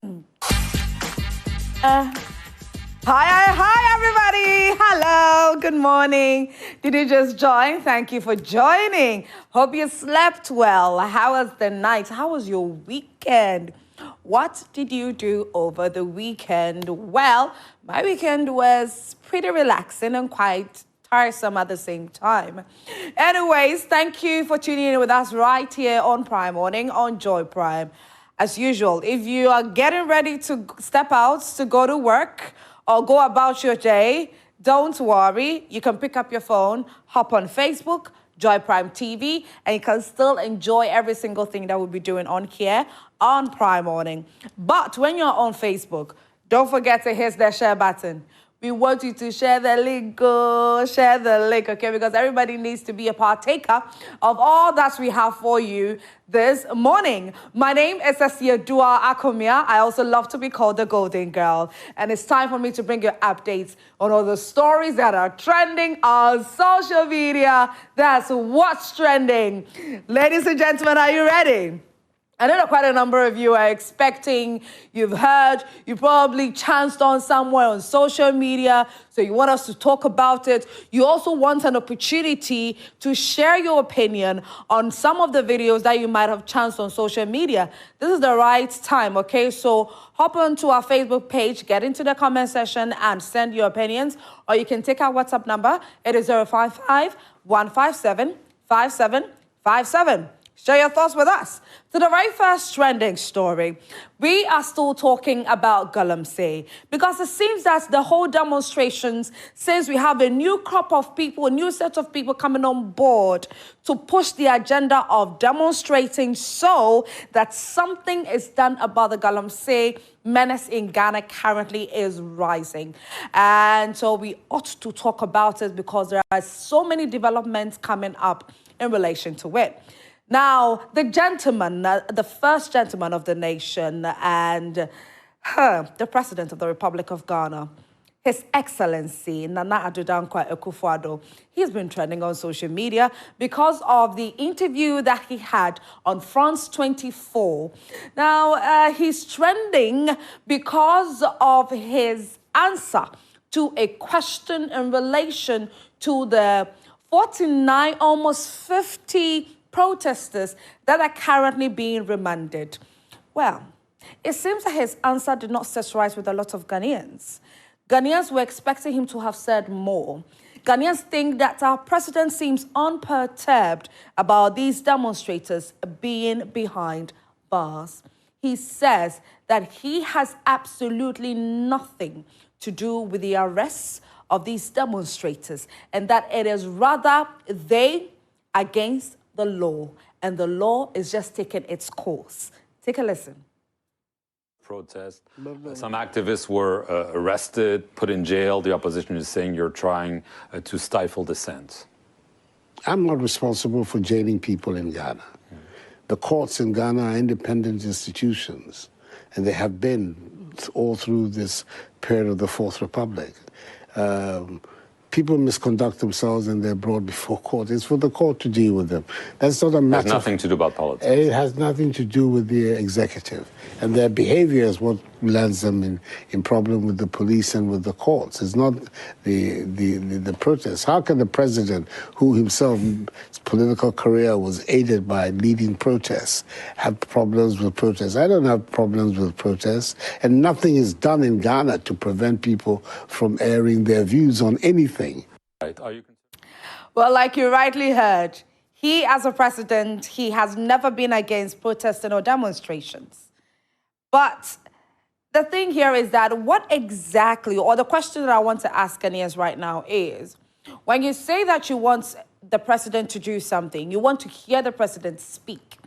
Hi, everybody. Hello, good morning. Did you just join? Thank you for joining. Hope you slept well. How was the night? How was your weekend? What did you do over the weekend? Well, my weekend was pretty relaxing and quite tiresome at the same time. Anyways, thank you for tuning in with us right here on Prime Morning on Joy Prime. As usual, if you are getting ready to step out to go to work or go about your day, don't worry. You can pick up your phone, hop on Facebook, Joy Prime TV, and you can still enjoy every single thing that we'll be doing on here on Prime Morning. But when you're on Facebook, don't forget to hit the share button. We want you to share the link, okay? Because everybody needs to be a partaker of all that we have for you this morning. My name is H.E Nana Akufo-Addo. I also love to be called the Golden Girl. And it's time for me to bring you updates on all the stories that are trending on social media. That's what's trending. Ladies and gentlemen, are you ready? I know that quite a number of you are expecting, you've heard, you probably chanced on somewhere on social media, so you want us to talk about it. You also want an opportunity to share your opinion on some of the videos that you might have chanced on social media. This is the right time, okay? So hop onto our Facebook page, get into the comment section and send your opinions, or you can take our WhatsApp number. It is 055-157-5757. Share your thoughts with us. To the very first trending story, we are still talking about Galamsey because it seems that the whole demonstrations, since we have a new crop of people, a new set of people coming on board to push the agenda of demonstrating so that something is done about the Galamsey menace in Ghana currently is rising. And so we ought to talk about it because there are so many developments coming up in relation to it. Now, the gentleman, the first gentleman of the nation and the president of the Republic of Ghana, His Excellency Nana Akufo-Addo, he's been trending on social media because of the interview that he had on France 24. Now, he's trending because of his answer to a question in relation to the 49, almost 50 protesters that are currently being remanded. Well, it seems that his answer did not set right with a lot of Ghanaians. Ghanaians were expecting him to have said more. Ghanaians think that our president seems unperturbed about these demonstrators being behind bars. He says that he has absolutely nothing to do with the arrests of these demonstrators and that it is rather they against the law, and the law is just taking its course. Take a listen. Protest. Some activists were arrested, put in jail. The opposition is saying you're trying to stifle dissent. I'm not responsible for jailing people in Ghana. The courts in Ghana are independent institutions, and they have been all through this period of the Fourth Republic. People misconduct themselves and they're brought before court. It's for the court to deal with them. That's not a matter. It has nothing to do about politics. It has nothing to do with the executive. And their behavior is what lands them in problem with the police and with the courts. It's not the protests. How can the president, who himself, his political career was aided by leading protests, have problems with protests? I don't have problems with protests. And nothing is done in Ghana to prevent people from airing their views on anything. Right. Are you Well, like you rightly heard, he, as a president, he has never been against protesting or demonstrations. But the thing here is that what exactly, or the question that I want to ask Ghanaians right now is, when you say that you want the president to do something, you want to hear the president speak,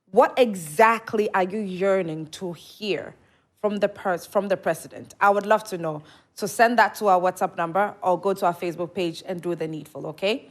what exactly are you yearning to hear from the president? I would love to know. So send that to our WhatsApp number or go to our Facebook page and do the needful, okay?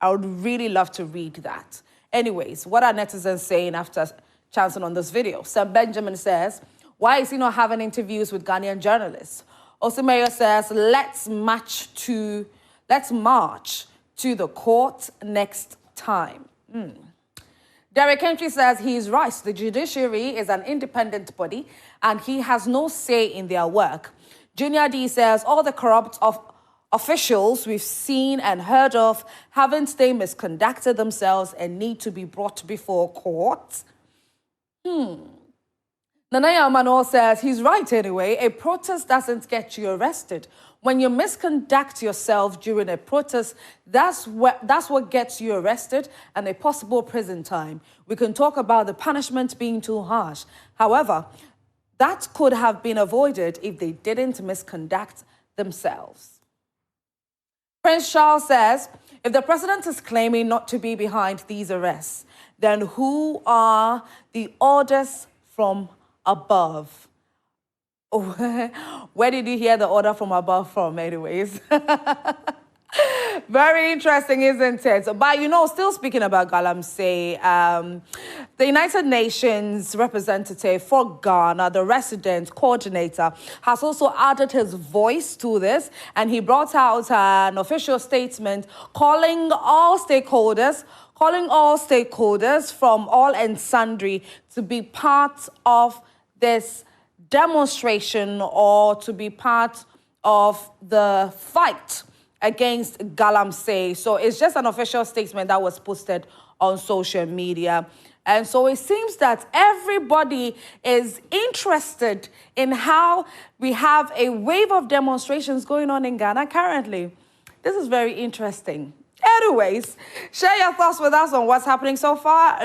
I would really love to read that. Anyways, what are netizens saying after chancing on this video? Sir Benjamin says, why is he not having interviews with Ghanaian journalists? Osimeyo says, let's march to the court next time. Derek Entry says he's right. The judiciary is an independent body and he has no say in their work. Junior D says all the corrupt officials we've seen and heard of, haven't they misconducted themselves and need to be brought before court? Nanaya Manuel says he's right anyway. A protest doesn't get you arrested. When you misconduct yourself during a protest, that's what gets you arrested and a possible prison time. We can talk about the punishment being too harsh. However, that could have been avoided if they didn't misconduct themselves. Prince Charles says, if the president is claiming not to be behind these arrests, then who are the orders from above? Where did you hear the order from above from, anyways? Very interesting, isn't it? But, you know, still speaking about Galamsey, the United Nations representative for Ghana, the resident coordinator, has also added his voice to this, and he brought out an official statement calling all stakeholders from all and sundry to be part of this demonstration or to be part of the fight against Galamsey. So it's just an official statement that was posted on social media. And so it seems that everybody is interested in how we have a wave of demonstrations going on in Ghana currently. This is very interesting. Anyways, share your thoughts with us on what's happening so far,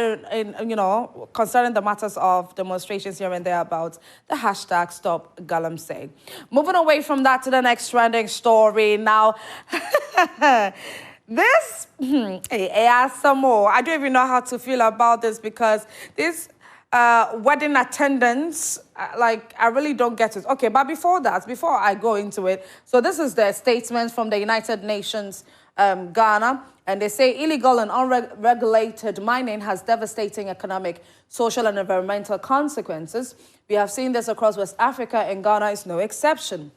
concerning the matters of demonstrations here and there about the hashtag Stop Galamsey. Moving away from that to the next trending story now. This, some more. I don't even know how to feel about this because this wedding attendance, I really don't get it. Okay, but before I go into it, so this is the statement from the United Nations Ghana, and they say illegal and unregulated mining has devastating economic, social, and environmental consequences. We have seen this across West Africa, and Ghana is no exception.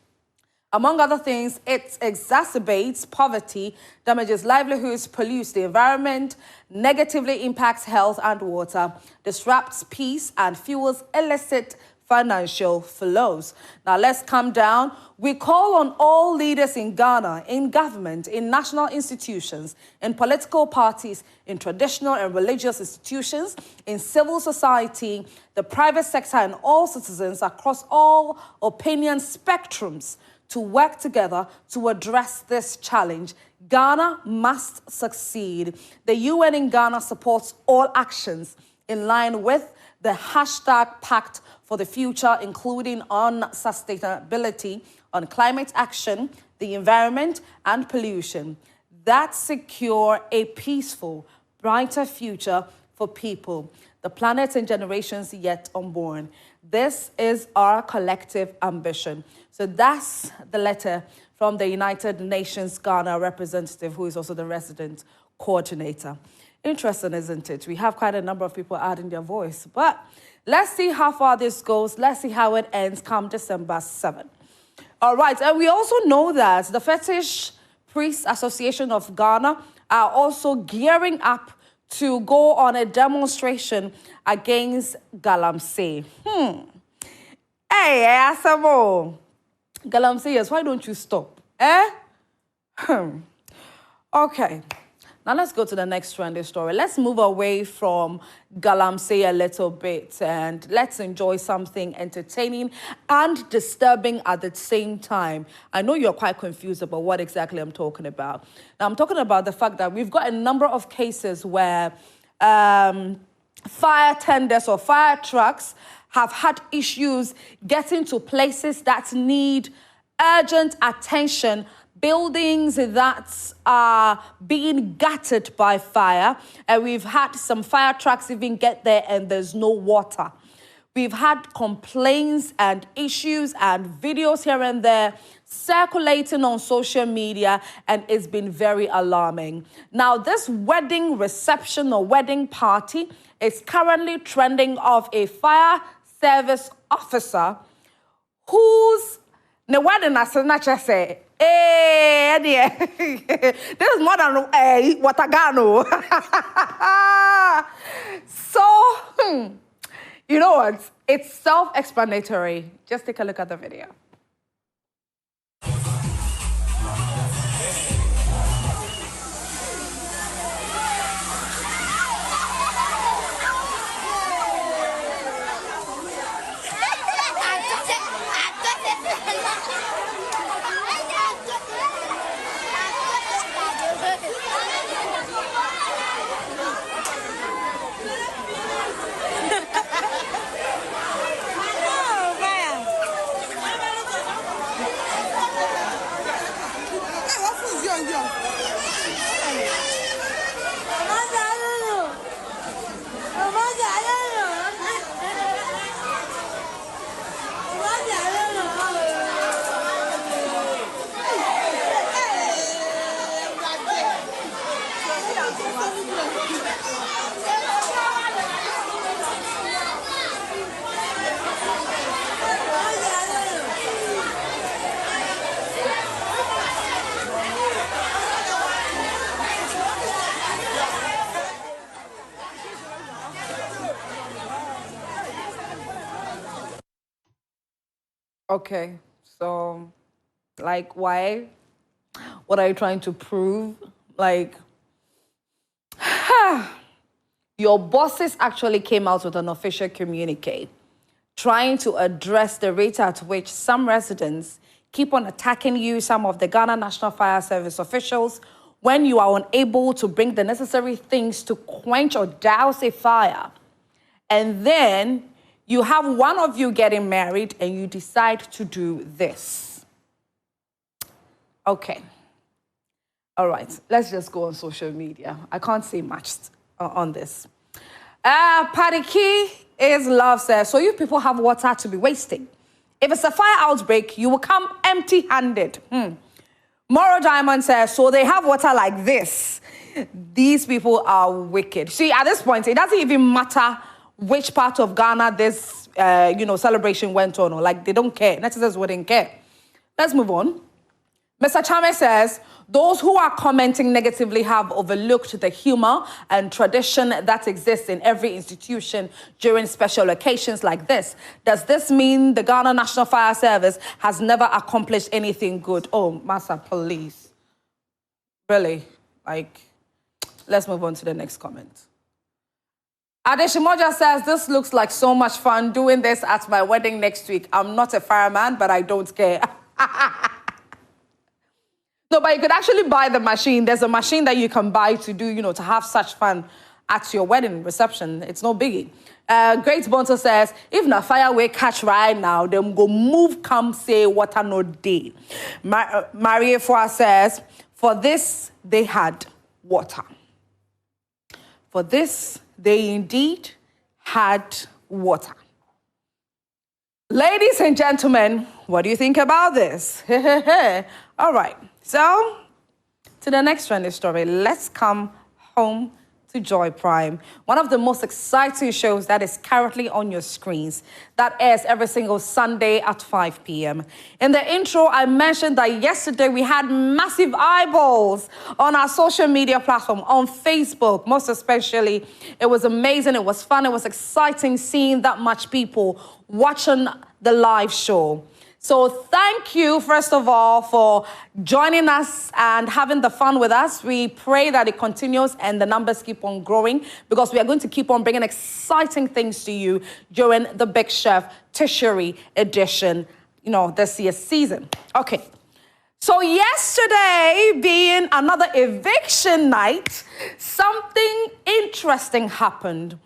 Among other things, it exacerbates poverty, damages livelihoods, pollutes the environment, negatively impacts health and water, disrupts peace, and fuels illicit financial flows. Now, let's calm down. We call on all leaders in Ghana, in government, in national institutions, in political parties, in traditional and religious institutions, in civil society, the private sector, and all citizens across all opinion spectrums to work together to address this challenge. Ghana must succeed. The UN in Ghana supports all actions in line with the hashtag Pact for the Future, including on sustainability, on climate action, the environment, and pollution, that secure a peaceful, brighter future for people, the planet, and generations yet unborn. This is our collective ambition. So that's the letter from the United Nations Ghana representative, who is also the resident coordinator. Interesting, isn't it? We have quite a number of people adding their voice. But let's see how far this goes. Let's see how it ends come December 7. All right, and we also know that the Fetish Priests Association of Ghana are also gearing up to go on a demonstration against Galamsey. Hey, Asamo. Galamsey, yes, why don't you stop? Okay. Now let's go to the next trending story. Let's move away from Galamsey a little bit and let's enjoy something entertaining and disturbing at the same time. I know you're quite confused about what exactly I'm talking about. Now, I'm talking about the fact that we've got a number of cases where fire tenders or fire trucks have had issues getting to places that need urgent attention, buildings that are being gutted by fire, and we've had some fire trucks even get there and there's no water. We've had complaints and issues and videos here and there circulating on social media, and it's been very alarming. Now, this wedding reception or wedding party is currently trending of a fire service officer whose the wedding as not just say Hey, this is more than Watagano. So, you know what? It's self-explanatory. Just take a look at the video. Okay, so, like, why? What are you trying to prove? Like, your bosses actually came out with an official communique trying to address the rate at which some residents keep on attacking you, some of the Ghana National Fire Service officials, when you are unable to bring the necessary things to quench or douse a fire. And then you have one of you getting married and you decide to do this. Okay. All right, let's just go on social media. I can't say much on this. Padiki is love says, so you people have water to be wasting. If it's a fire outbreak, you will come empty-handed. Moro Diamond says, so they have water like this. These people are wicked. See, at this point, it doesn't even matter which part of Ghana this, celebration went on. Or like, they don't care. Netizens wouldn't care. Let's move on. Mr. Chame says, those who are commenting negatively have overlooked the humor and tradition that exists in every institution during special occasions like this. Does this mean the Ghana National Fire Service has never accomplished anything good? Oh, Master Police. Really? Like, let's move on to the next comment. Adeshimoja says, this looks like so much fun doing this at my wedding next week. I'm not a fireman, but I don't care. No, but you could actually buy the machine. There's a machine that you can buy to do, to have such fun at your wedding reception. It's no biggie. Great Bonto says, if na fire we catch right now, them go move, come say water no day. Marie Foy says, for this, they had water. For this, they indeed had water. Ladies and gentlemen, what do you think about this? All right. So, to the next trending story, let's come home to Joy Prime, one of the most exciting shows that is currently on your screens, that airs every single Sunday at 5 p.m. In the intro, I mentioned that yesterday we had massive eyeballs on our social media platform, on Facebook, most especially. It was amazing, it was fun, it was exciting seeing that much people watching the live show. So thank you, first of all, for joining us and having the fun with us. We pray that it continues and the numbers keep on growing, because we are going to keep on bringing exciting things to you during the Big Chef Tertiary edition, this year's season. Okay. So yesterday, being another eviction night, something interesting happened.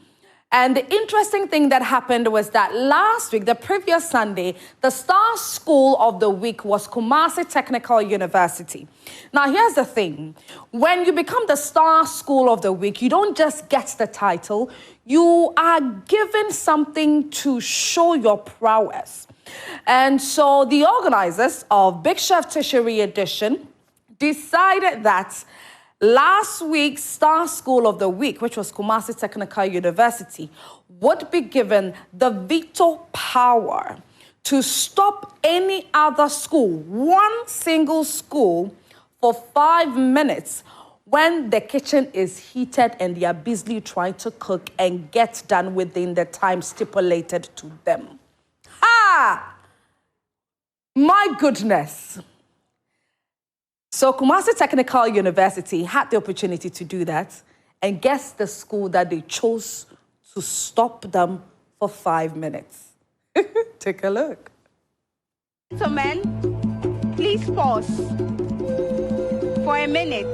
And the interesting thing that happened was that last week, the previous Sunday, the Star School of the Week was Kumasi Technical University. Now, here's the thing. When you become the Star School of the Week, you don't just get the title. You are given something to show your prowess. And so the organizers of Big Chef Tertiary Edition decided that last week's Star School of the Week, which was Kumasi Technical University, would be given the veto power to stop any other school, one single school, for 5 minutes when the kitchen is heated and they are busily trying to cook and get done within the time stipulated to them. Ha! My goodness. So Kumasi Technical University had the opportunity to do that, and guess the school that they chose to stop them for 5 minutes. Take a look. Gentlemen, please pause for a minute.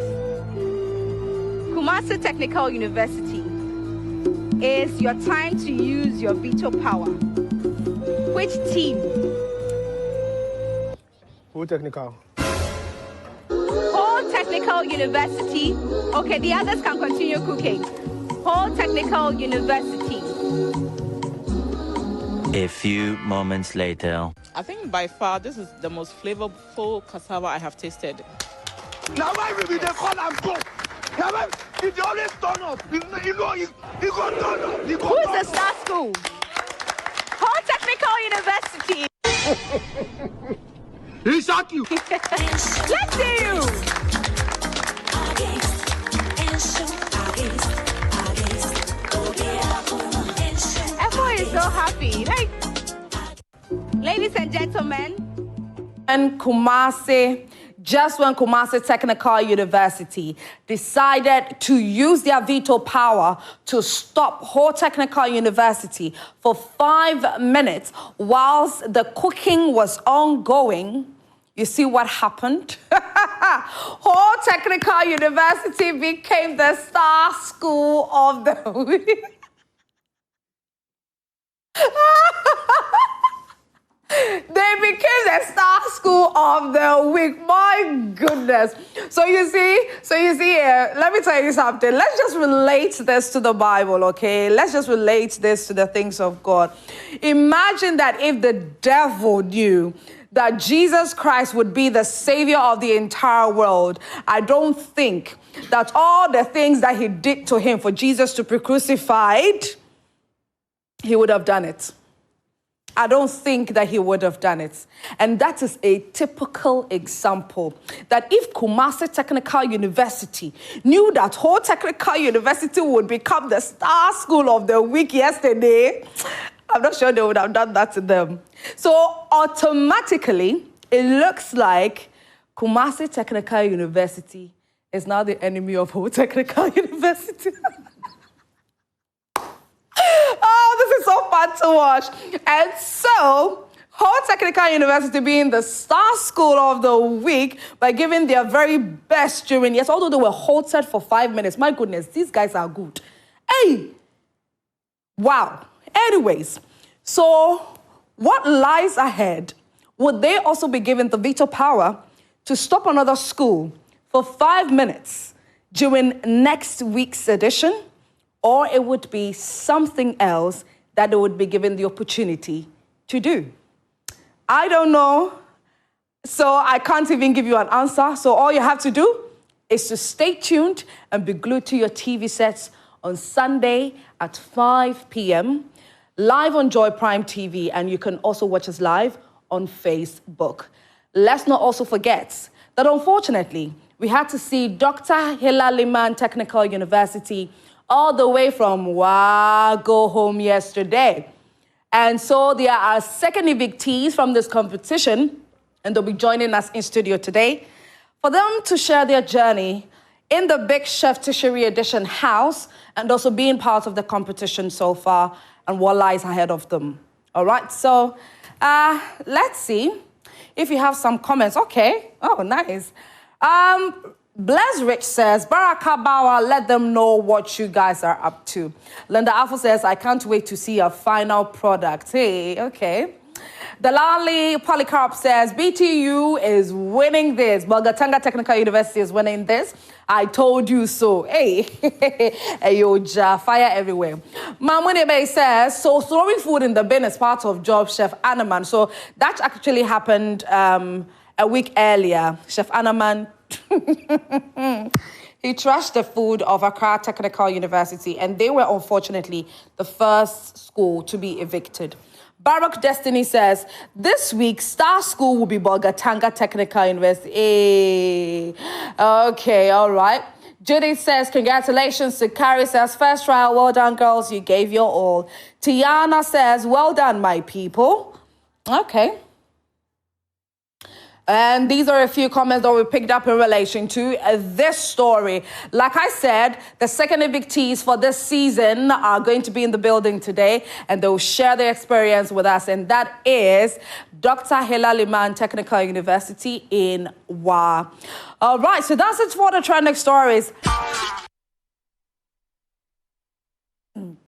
Kumasi Technical University, is your time to use your veto power. Which team? Who technical? Whole Technical University. Okay, the others can continue cooking. Whole Technical University. A few moments later. I think by far this is the most flavorful cassava I have tasted. Now why will they call and go? If you always turn up, he go turn up. Who is the star school? Whole Technical University. He shock you. Let's see you. Everyone is so happy. Like, ladies and gentlemen. And Kumasi, just when Kumasi Technical University decided to use their veto power to stop Whole Technical University for 5 minutes whilst the cooking was ongoing, you see what happened? Whole Technical University became the star school of the week. They became the star school of the week. My goodness. So you see here, let me tell you something. Let's just relate this to the Bible, okay? Let's just relate this to the things of God. Imagine that if the devil knew that Jesus Christ would be the savior of the entire world, I don't think that all the things that he did to him for Jesus to be crucified, he would have done it. I don't think that he would have done it. And that is a typical example that if Kumasi Technical University knew that Whole Technical University would become the star school of the week yesterday, I'm not sure they would have done that to them. So automatically, it looks like Kumasi Technical University is now the enemy of Whole Technical University. Oh, this is so fun to watch. And so, Whole Technical University being the star school of the week by giving their very best during, yes, although they were halted for 5 minutes. My goodness, these guys are good. Hey! Wow. Anyways, so what lies ahead? Would they also be given the veto power to stop another school for 5 minutes during next week's edition? Or it would be something else that they would be given the opportunity to do. I don't know, so I can't even give you an answer. So all you have to do is to stay tuned and be glued to your TV sets on Sunday at 5 p.m, live on Joy Prime TV, and you can also watch us live on Facebook. Let's not also forget that unfortunately, we had to see Dr. Hilla Liman Technical University all the way from Wago home yesterday. And so there are second evictees from this competition, and they'll be joining us in studio today for them to share their journey in the big Chef Tertiary edition house and also being part of the competition so far and what lies ahead of them. All right, so let's see if you have some comments. Okay, oh, nice. Bless Rich says, Baraka Bawa, let them know what you guys are up to. Linda Alpha says, I can't wait to see your final product. Hey, okay. Dalali Polycarp says, BTU is winning this. Bolgatanga Technical University is winning this. I told you so. Hey, hey, yo, fire everywhere. Mamune Bay says, so throwing food in the bin is part of job, Chef Anaman. So that actually happened a week earlier. Chef Anaman, He trashed the food of Accra Technical University, and they were unfortunately the first school to be evicted. Barak Destiny says, this week, Star School will be Bolgatanga Technical University. Hey. Okay, all right. Judy says, congratulations to Carrie, says, first trial, well done, girls, you gave your all. Tiana says, well done, my people. Okay. And these are a few comments that we picked up in relation to this story. Like I said, the second evictees for this season are going to be in the building today, and they'll share their experience with us. And that is Dr. Hilaliman Technical University in Wa. All right, so that's it for the trending stories.